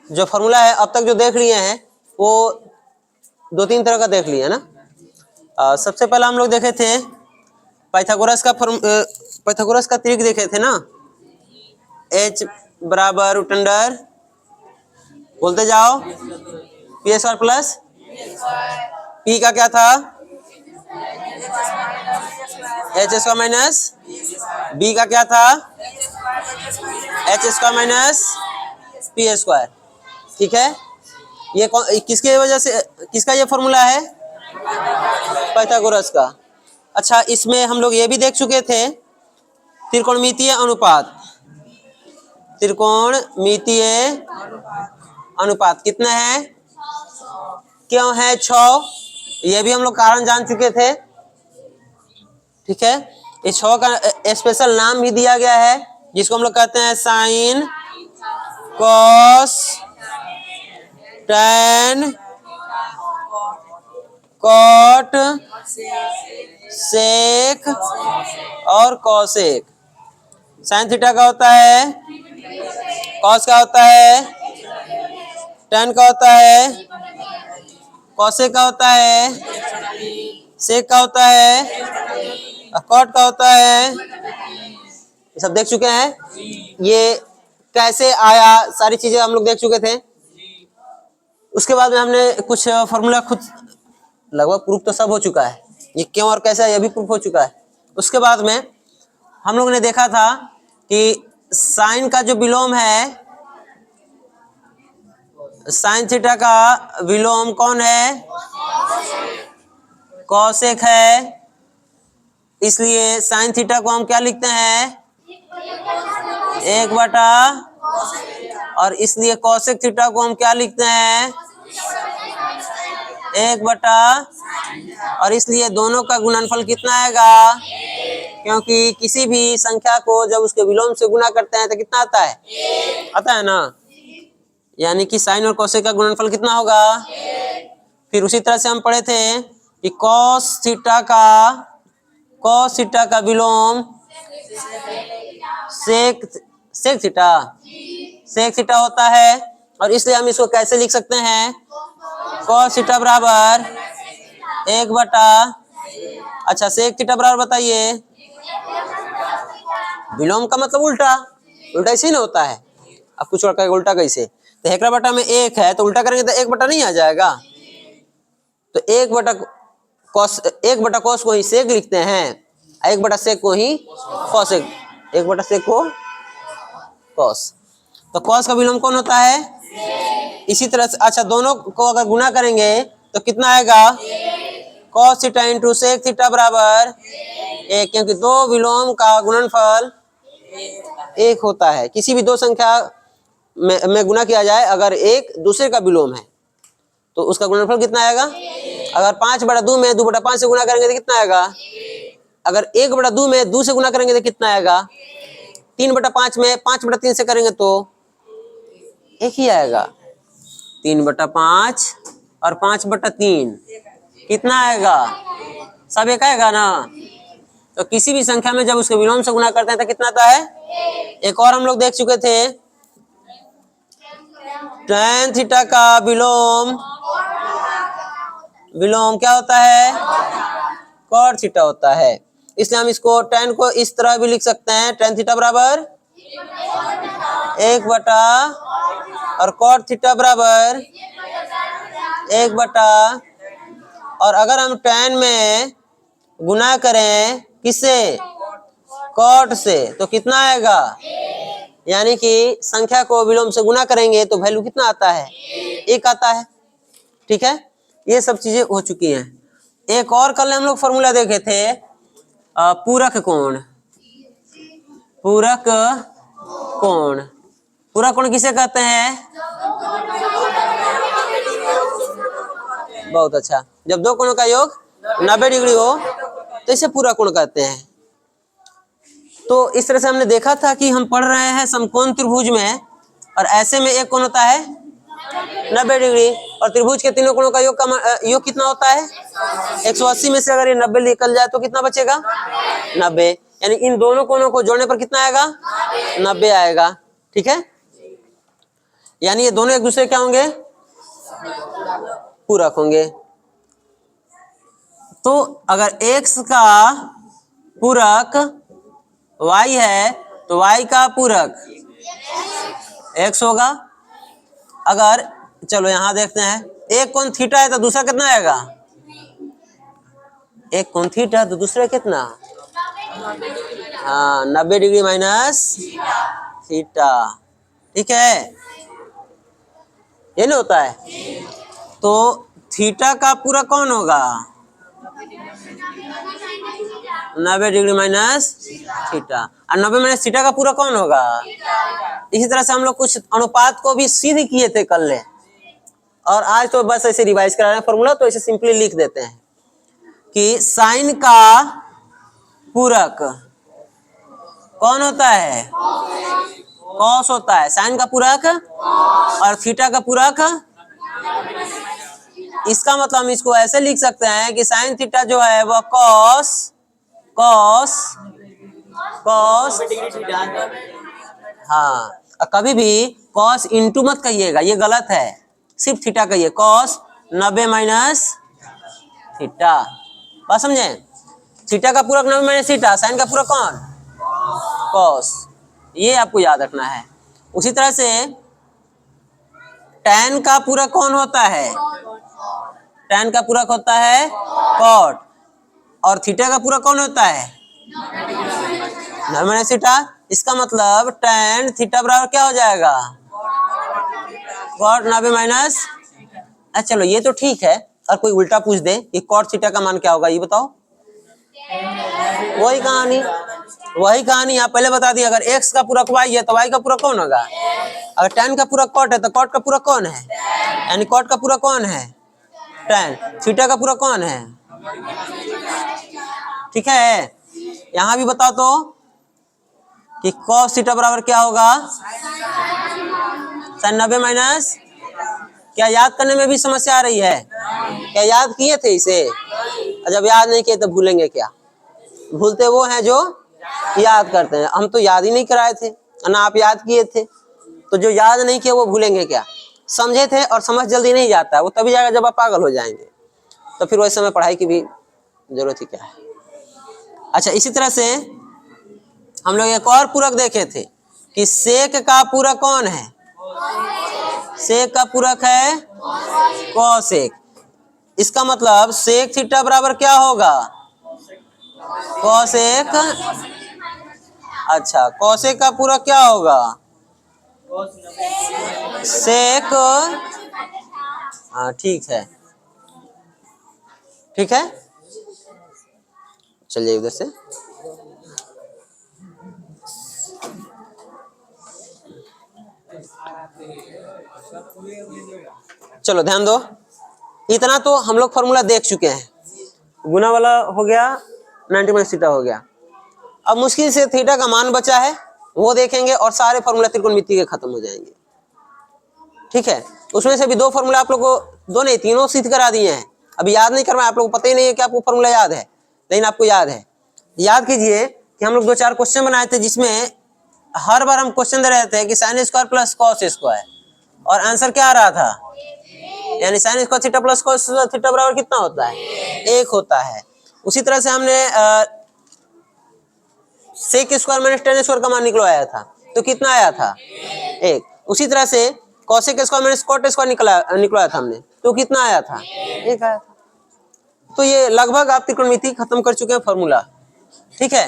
जो फॉर्मूला है अब तक जो देख लिए हैं वो 2-3 तरह का देख लिए ना। सबसे पहला हम लोग देखे थे पाइथागोरस का त्रिक देखे थे ना, h बराबर रूट अंडर, बोलते जाओ, पी स्क्वायर प्लस पी का क्या था, एच स्क्वायर माइनस बी का क्या था, H square minus P square. ठीक है, ये किसके वजह से, किसका ये फॉर्मूला है, पाइथागोरस का। अच्छा, इसमें हम लोग ये भी देख चुके थे त्रिकोणमितीय अनुपात। त्रिकोणमितीय अनुपात कितने हैं, क्यों है 6, ये भी हम लोग कारण जान चुके थे। ठीक है, इस 6 का स्पेशल नाम भी दिया गया है जिसको हम लोग कहते हैं साइन, कॉस, टैन, कॉट, सेक और कॉसेक। साइन थीटा का होता है, कॉस का होता है, टैन का होता है, कॉसेक का होता है, सेक का होता है, कॉट का होता है। ये सब देख चुके हैं, ये कैसे आया सारी चीजें हम लोग देख चुके थे। उसके बाद में हमने कुछ फॉर्मूला खुद लगभग प्रूफ तो सब हो चुका है, ये क्यों और कैसे ये भी प्रूफ हो चुका है। उसके बाद में हम लोगों ने देखा था कि साइन का जो विलोम है, साइन थीटा का विलोम कौन है, कॉसेक है। इसलिए साइन थीटा को हम क्या लिखते हैं, 1 बटा, और इसलिए कॉसेक थीटा को हम क्या लिखते हैं, 1 बटा, और इसलिए दोनों का गुणनफल कितना आएगा, क्योंकि किसी भी संख्या को जब उसके विलोम से गुना करते हैं तो कितना आता है, आता है ना, यानी कि साइन और कॉसेक का गुणनफल कितना होगा। फिर उसी तरह से हम पढ़े थे कि कॉस थीटा का विलोम सेक थीटा होता है, और इसलिए हम इसको कैसे लिख सकते हैं, कॉस थीटा बराबर 1 बटा, अच्छा सेक थीटा बराबर बताइए, विलोम का मतलब उल्टा, उल्टा इसी ना होता है। अब कुछ और कहेगा उल्टा कैसे, तो हेकरा बटा में 1 है तो उल्टा करेंगे तो 1 बटा नहीं आ जाएगा, तो 1 बटा कॉस को ही सेक लिखते हैं, 1 बटा सेक को ही कॉसेक, 1 बटा सेक को कॉस। तो कॉस का विलोम कौन होता है, इसी तरह से। अच्छा, दोनों को अगर गुना करेंगे तो कितना आएगा, cos theta into sec theta बराबर 1, क्योंकि दो विलोम का गुणनफल 1 होता है। किसी भी दो संख्या में गुना किया जाए, अगर एक दूसरे का विलोम है तो उसका गुणनफल कितना आएगा। अगर 5/2 में 2/5 से गुना करेंगे तो कितना आएगा, अगर 1/2 में 2 से गुना करेंगे तो कितना आएगा, 3/5 में 5/3 से करेंगे तो 1 ही आएगा। 3/5 और 5/3 कितना आएगा, सब 1 आएगा ना। तो किसी भी संख्या में जब उसके विलोम से गुना करते हैं तो कितना आता है। एक और हम लोग देख चुके थे, tan थीटा का विलोम क्या होता है, cot थीटा होता है। इसलिए हम इसको tan को इस तरह भी लिख सकते हैं, tan थीटा बराबर 1 बटा, और cot थीटा बराबर 1 बटा, और अगर हम tan में गुना करें किससे, cot से, तो कितना आएगा, यानी कि संख्या को विलोम से गुना करेंगे तो वैल्यू कितना आता है, 1 आता है। ठीक है, ये सब चीजें हो चुकी हैं। एक और कल हम लोग फॉर्मूला देखे थे, पूरक कोण। पूरक कोण किसे कहते हैं, बहुत अच्छा, जब दो कोणों का योग 90 डिग्री हो तो इसे पूरक कोण कहते हैं। तो इस तरह से हमने देखा था कि हम पढ़ रहे हैं समकोण त्रिभुज में, और ऐसे में एक कोण होता है 90 डिग्री, और त्रिभुज के तीनों कोणों का योग कितना होता है 180 में से अगर ये 90 निकल जाए तो कितना बचेगा 90, यानी इन दोनों कोणों को जोड़ने पर कितना आएगा 90 आएगा। ठीक है, यानी ये दोनों एक दूसरे क्या होंगे, पूरक होंगे। तो अगर x का पूरक y है तो y का पूरक x होगा। अगर चलो यहां देखते हैं, एक कोण थीटा है तो दूसरा कितना आएगा, एक कोण थीटा तो दूसरा कितना, हाँ 90 डिग्री माइनस थीटा। ठीक है, ये नहीं होता है। तो थीटा का पूरा कौन होगा, 90 डिग्री माइनस थीटा, और 90 माइनस थीटा का पूरा कौन होगा। इसी तरह से हम लोग कुछ अनुपात को भी सिद्ध किए थे कल ले, और आज तो बस ऐसे रिवाइज करा रहे हैं फॉर्मूला, तो ऐसे सिंपली लिख देते हैं कि साइन का पूरक कौन होता है, कॉस होता है। साइन का पूरक और थीटा का पूरक, इसका मतलब हम इसको ऐसे लिख सकते हैं कि साइन थीटा जो है वह कॉस कॉस कॉस, हाँ, कभी भी कॉस इंटू मत कहिएगा, ये गलत है, सिर्फ थीटा कहिए, कॉस 90 माइनस थीटा। बात समझे, थीटा का पूरक 90 माइनस थीटा, साइन का पूरक कौन, कॉस, ये आपको याद रखना है। उसी तरह से टैन का पूरक कौन होता है, टैन का पूरक होता है कॉट, और थीटा का पूरक कौन होता है 90 माइनस थीटा। इसका मतलब टैन थीटा बराबर क्या हो जाएगा, कॉट 90 माइनस। चलो ये तो ठीक है, और कोई उल्टा पूछ दे कि कॉट थीटा का मान क्या होगा, ये बताओ। वही कहानी आप पहले बता दी, अगर x का पूरक y है तो y का पूरक कौन होगा, अगर tan का पूरक cot है तो cot का पूरक कौन है, यानी cot का पूरक कौन है tan, थीटा का पूरक कौन है। ठीक है, यहां भी बताओ तो कि cos थीटा बराबर क्या होगा, sin 90 माइनस, क्या याद करने में भी समस्या आ रही है, क्या याद किए थे इसे, जब याद नहीं किए तो भूलेंगे क्या, भूलते वो हैं जो याद करते हैं, हम तो याद ही नहीं कराए थे ना आप याद किए थे, तो जो याद नहीं किए वो भूलेंगे क्या, समझे थे, और समझ जल्दी नहीं जाता है, वो तभी जाएगा जब आप पागल हो जाएंगे, तो फिर वैसे समय पढ़ाई की भी जरूरत ही क्या है। अच्छा, इसी तरह से हम लोग एक और पूरक देखे थे कि सेक का पूरक कौन है, सेक का पूरक है कॉसेक। इसका मतलब सेक थीटा बराबर क्या होगा, कॉसेक, अच्छा कॉसेक का पूरक क्या होगा, सेक, हाँ ठीक है, ठीक है, चलिए उधर से। चलो ध्यान दो, इतना तो हम लोग फॉर्मूला देख चुके हैं, गुना वाला हो गया, 90 माइनस थीटा हो गया, अब मुश्किल से थीटा का मान बचा है वो देखेंगे, और सारे फॉर्मूला त्रिकोणमिति के खत्म हो जाएंगे। ठीक है, उसमें से भी दो फॉर्मूला आप लोग को, दो नहीं तीनों सिद्ध करा दिए हैं, अभी याद नहीं करवाए, आप लोग को पता ही नहीं है कि आपको फॉर्मूला याद है, लेकिन आपको याद है। याद कीजिए कि हम लोग 2-4 क्वेश्चन बनाए थे, जिसमें हर बार हम क्वेश्चन दे रहे थे कि sine square plus cos square, और आंसर क्या आ रहा था, यानी sine square theta plus cos theta बराबर कितना होता है, 1 होता है। उसी तरह से हमने sec square minus ten square का मान निकलवाया था, तो कितना आया था 1। उसी तरह से cosec square minus cot square निकलवाया था हमने, तो कितना आया था 1 आया था। तो ये लगभग आप त्रिकोणमिति खत्म कर चुके हैं फॉर्मूला। ठीक है,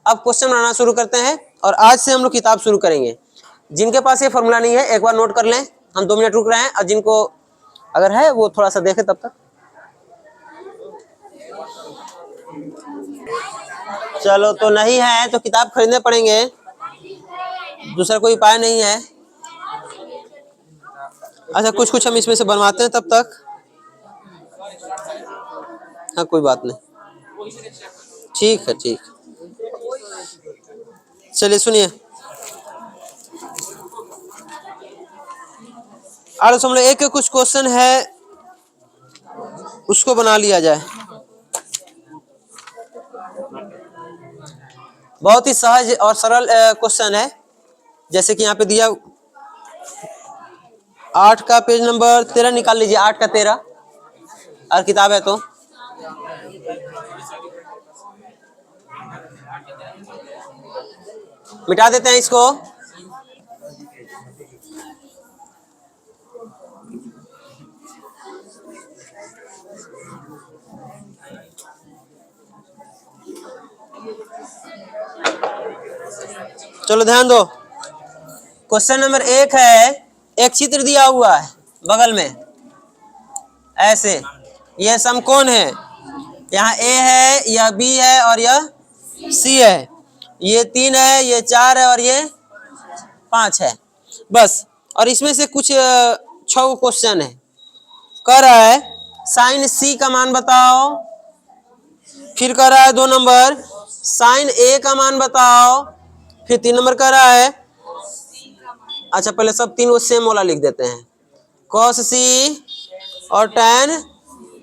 अब क्वेश्चन बनाना शुरू करते हैं, और आज से हम लोग किताब शुरू करेंगे। जिनके पास ये फॉर्मूला नहीं है एक बार नोट कर लें, हम 2 मिनट रुक रहे हैं, और जिनको अगर है वो थोड़ा सा देखे तब तक। चलो, तो नहीं है तो किताब खरीदने पड़ेंगे, दूसरा कोई उपाय नहीं है। अच्छा, कुछ कुछ हम इसमें से बनवाते हैं तब तक, हाँ कोई बात नहीं, ठीक है, ठीक, चलिए सुनिए। और हम लोग एक कुछ क्वेश्चन है उसको बना लिया जाए, बहुत ही सहज और सरल क्वेश्चन है, जैसे कि यहाँ पे दिया 8 का पेज नंबर 13 निकाल लीजिए, 8 का 13, और किताब है तो मिटा देते हैं इसको। चलो ध्यान दो, क्वेश्चन नंबर 1 है, एक चित्र दिया हुआ है बगल में ऐसे, यह समकोण है, यहाँ ए है, यह बी है और यह सी है, ये 3 है, ये 4 है और ये 5 है बस। और इसमें से कुछ 6 क्वेश्चन है, कह रहा है साइन सी का मान बताओ, फिर कह रहा है 2 नंबर साइन ए का मान बताओ, फिर 3 नंबर कह रहा है, अच्छा पहले सब तीनों सेम वाला लिख देते हैं, कॉस सी और tan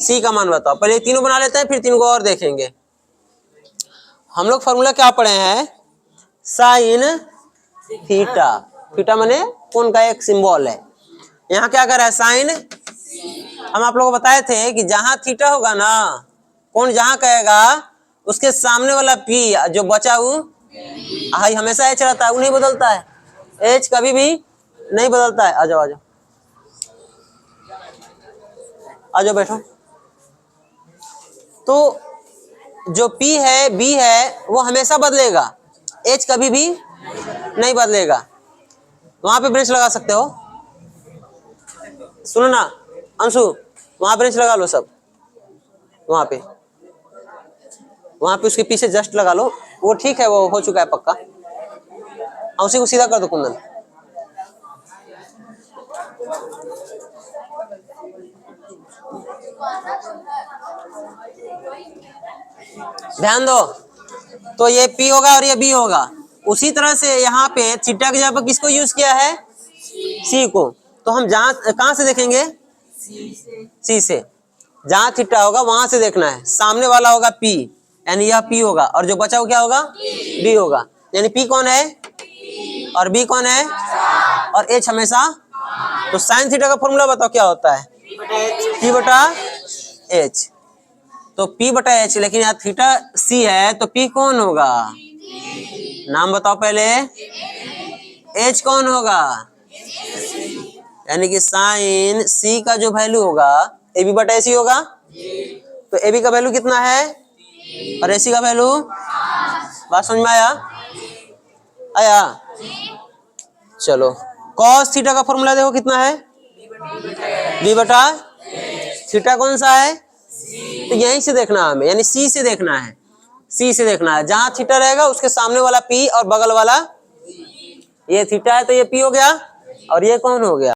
सी का मान बताओ। पहले तीनों बना लेते हैं, फिर तीनों को और देखेंगे। हम लोग फॉर्मूला क्या पढ़े हैं, साइन थीटा, थीटा माने कोण का एक सिंबल है। यहाँ क्या कर रहा है साइन, हम आप लोगों को बताए थे कि जहां थीटा होगा ना, कोण जहां कहेगा उसके सामने वाला पी जो बचा हुआ हाई हमेशा एच रहता है, वो नहीं बदलता है, एच कभी भी नहीं बदलता है। आ जाओ आ जाओ आ जाओ बैठो। तो जो P है B है वो हमेशा बदलेगा, H कभी भी नहीं बदलेगा। वहां पे ब्रेंच लगा सकते हो, सुनो ना अंशु, वहां ब्रेंच लगा लो सब, वहां पे उसके पीछे जस्ट लगा लो, वो ठीक है, वो हो चुका है पक्का। उसी को सीधा कर दो कुंदन। ध्यान दो, तो ये P होगा और ये B होगा। उसी तरह से यहाँ पे थीटा की जगह पर किसको यूज किया है, C को। तो हम जहां कहां से देखेंगे, C से, जहां थीटा होगा वहां से देखना है। सामने वाला होगा P, यानी यह P होगा, और जो बचा वो क्या होगा, B होगा। यानी P कौन है और B कौन है, और H हमेशा। तो साइन थीटा का फॉर्मूला बताओ क्या होता है, P बटा H। तो P बटा H, लेकिन यहाँ थीटा C है तो P कौन होगा, नाम बताओ पहले, H कौन होगा, यानी कि साइन C का जो वैल्यू होगा AB बटा AC होगा। तो AB का वैल्यू कितना है और AC का वैल्यू, बात समझ में आया, आया। चलो cos थीटा का फॉर्मूला देखो कितना है, B बटा थीटा कौन सा है, तो यहीं से देखना है हमें, यानी C से देखना है, C से देखना है। जहां थीटा रहेगा उसके सामने वाला P और बगल वाला, ये थीटा है तो ये P हो गया, और ये कौन हो गया,